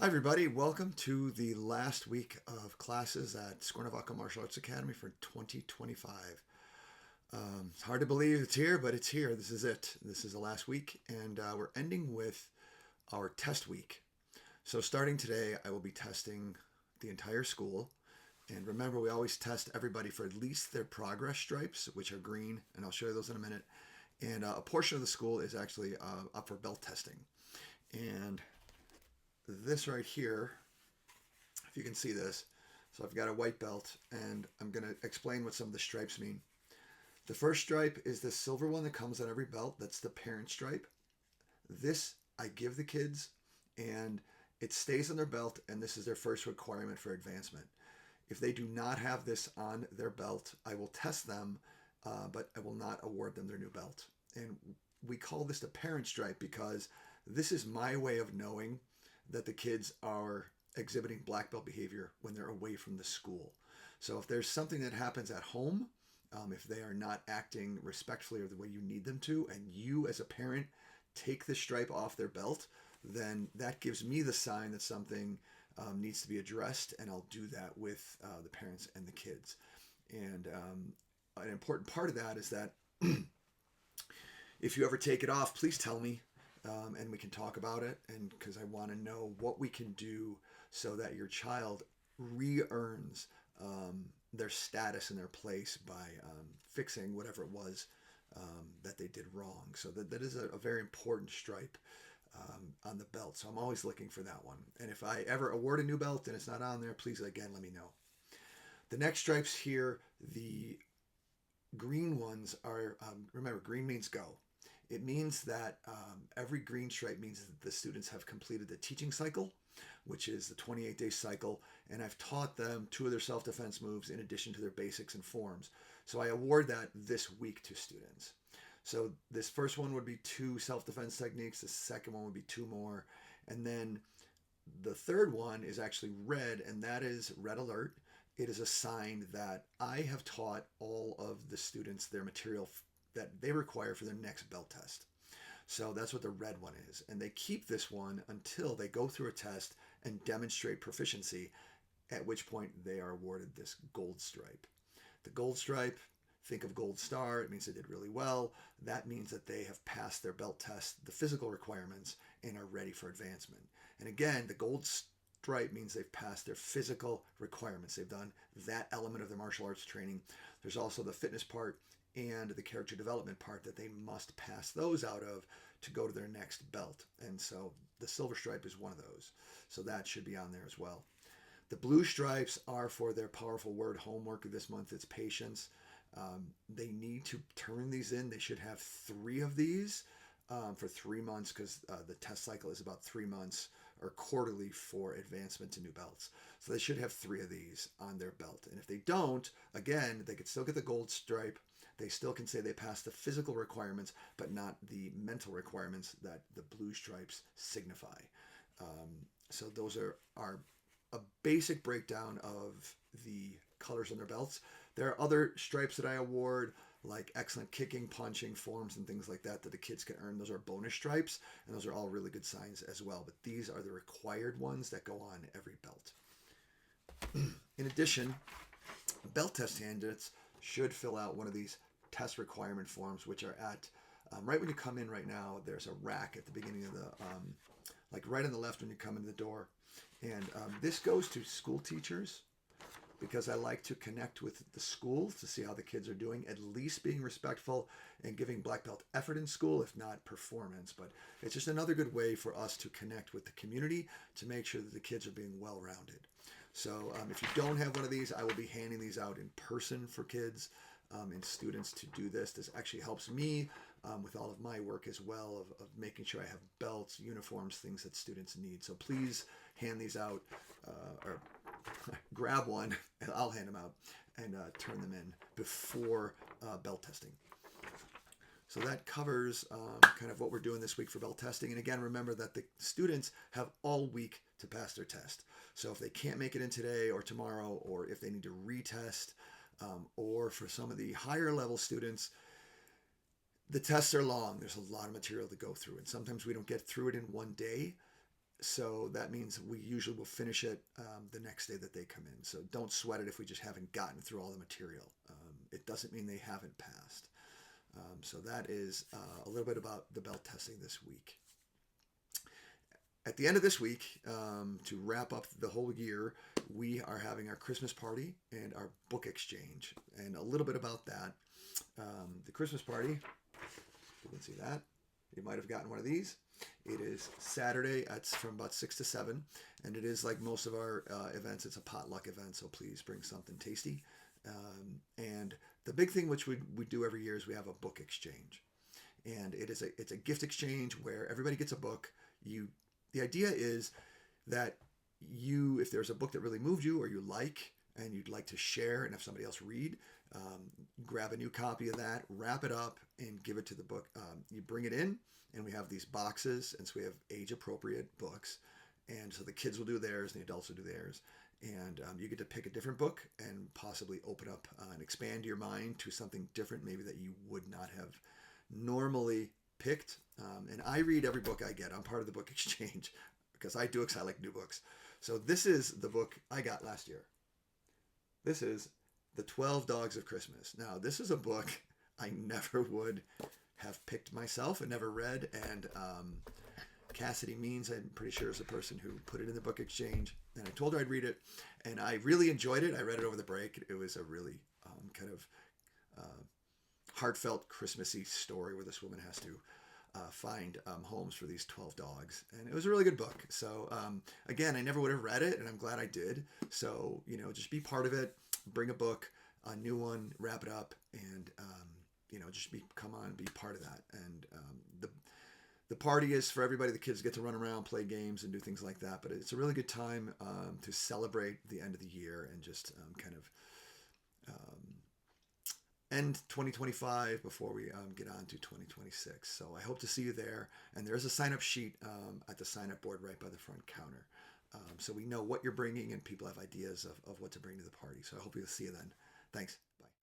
Hi, everybody. Welcome to the last week of classes at Scornavaca Martial Arts Academy for 2025. It's hard to believe it's here, but it's here. This is it. This is the last week, and we're ending with our test week. So, starting today, I will be testing the entire school. And remember, we always test everybody for at least their progress stripes, which are green, and I'll show you those in a minute. And a portion of the school is actually up for belt testing. And this right here, if you can see this, so I've got a white belt and I'm going to explain what some of the stripes mean. The first stripe is the silver one that comes on every belt. That's the parent stripe. This I give the kids and it stays on their belt, and this is their first requirement for advancement. If they do not have this on their belt, I will test them, but I will not award them their new belt. And we call this the parent stripe because this is my way of knowing that the kids are exhibiting black belt behavior when they're away from the school. So if there's something that happens at home, if they are not acting respectfully or the way you need them to, and you as a parent take the stripe off their belt, then that gives me the sign that something needs to be addressed, and I'll do that with the parents and the kids. And an important part of that is that if you ever take it off, please tell me, and we can talk about it. And because I want to know what we can do so that your child re-earns their status and their place by fixing whatever it was that they did wrong. So that is a very important stripe on the belt. So I'm always looking for that one. And if I ever award a new belt and it's not on there, please again let me know. The next stripes here, the green ones are, remember, green means go. It means that every green stripe means that the students have completed the teaching cycle, which is the 28-day cycle, and I've taught them two of their self-defense moves in addition to their basics and forms. So I award that this week to students. So this first one would be two self-defense techniques, the second one would be two more, and then the third one is actually red, and that is red alert. It is a sign that I have taught all of the students their material that they require for their next belt test. So that's what the red one is. And they keep this one until they go through a test and demonstrate proficiency, at which point they are awarded this gold stripe. The gold stripe, think of gold star, it means they did really well. That means that they have passed their belt test, the physical requirements, and are ready for advancement. And again, the gold stripe means they've passed their physical requirements. They've done that element of their martial arts training. There's also the fitness part and the character development part that they must pass those out of to go to their next belt. And so the silver stripe is one of those. So that should be on there as well. The blue stripes are for their powerful word homework of this month. It's patience. They need to turn these in. They should have three of these for 3 months because the test cycle is about 3 months or quarterly for advancement to new belts. So they should have three of these on their belt. And if they don't, again, they could still get the gold stripe. They still can say they passed the physical requirements, but not the mental requirements that the blue stripes signify. So those are a basic breakdown of the colors on their belts. There are other stripes that I award, like excellent kicking, punching, forms, and things like that the kids can earn. Those are bonus stripes, and those are all really good signs as well. But these are the required ones that go on every belt. In addition, belt test candidates should fill out one of these test requirement forms, which are at right when you come in right now. There's a rack at the beginning of the, like right on the left when you come in the door. And this goes to school teachers because I like to connect with the schools to see how the kids are doing, at least being respectful and giving black belt effort in school, if not performance. But it's just another good way for us to connect with the community to make sure that the kids are being well-rounded. So if you don't have one of these, I will be handing these out in person for kids and students to do this. This actually helps me with all of my work as well of making sure I have belts, uniforms, things that students need. So please hand these out or grab one and I'll hand them out and turn them in before belt testing. So that covers kind of what we're doing this week for belt testing. And again, remember that the students have all week to pass their test. So if they can't make it in today or tomorrow, or if they need to retest, or for some of the higher level students, the tests are long. There's a lot of material to go through. And sometimes we don't get through it in one day. So that means we usually will finish it the next day that they come in. So don't sweat it if we just haven't gotten through all the material. It doesn't mean they haven't passed. So that is a little bit about the belt testing this week. At the end of this week, to wrap up the whole year, we are having our Christmas party and our book exchange. And a little bit about that. The Christmas party, you can see that. You might have gotten one of these. It is Saturday. It's from about 6 to 7. And it is like most of our events, it's a potluck event. So please bring something tasty. And the big thing which we do every year is we have a book exchange. And it's a gift exchange where everybody gets a book. The idea is that if there's a book that really moved you or you like and you'd like to share and have somebody else read, grab a new copy of that, wrap it up, and give it to the book. You bring it in, and we have these boxes, and so we have age-appropriate books. And so the kids will do theirs, and the adults will do theirs. And you get to pick a different book and possibly open up and expand your mind to something different, maybe that you would not have normally picked. And I read every book I get. I'm part of the book exchange because I like new books. So this is the book I got last year. This is The 12 Dogs of Christmas. Now, this is a book I never would have picked myself and never read. And Cassidy Means, I'm pretty sure, is the person who put it in the book exchange. And I told her I'd read it. And I really enjoyed it. I read it over the break. It was a really kind of heartfelt Christmassy story where this woman has to find homes for these 12 dogs. And it was a really good book. So again, I never would have read it, and I'm glad I did. So, just be part of it. Bring a book, a new one, wrap it up, and, just come on, be part of that. And the party is for everybody. The kids get to run around, play games, and do things like that. But it's a really good time to celebrate the end of the year and just kind of end 2025 before we get on to 2026. So I hope to see you there. And there's a sign-up sheet at the sign-up board right by the front counter. So we know what you're bringing and people have ideas of what to bring to the party. So I hope we'll see you then. Thanks.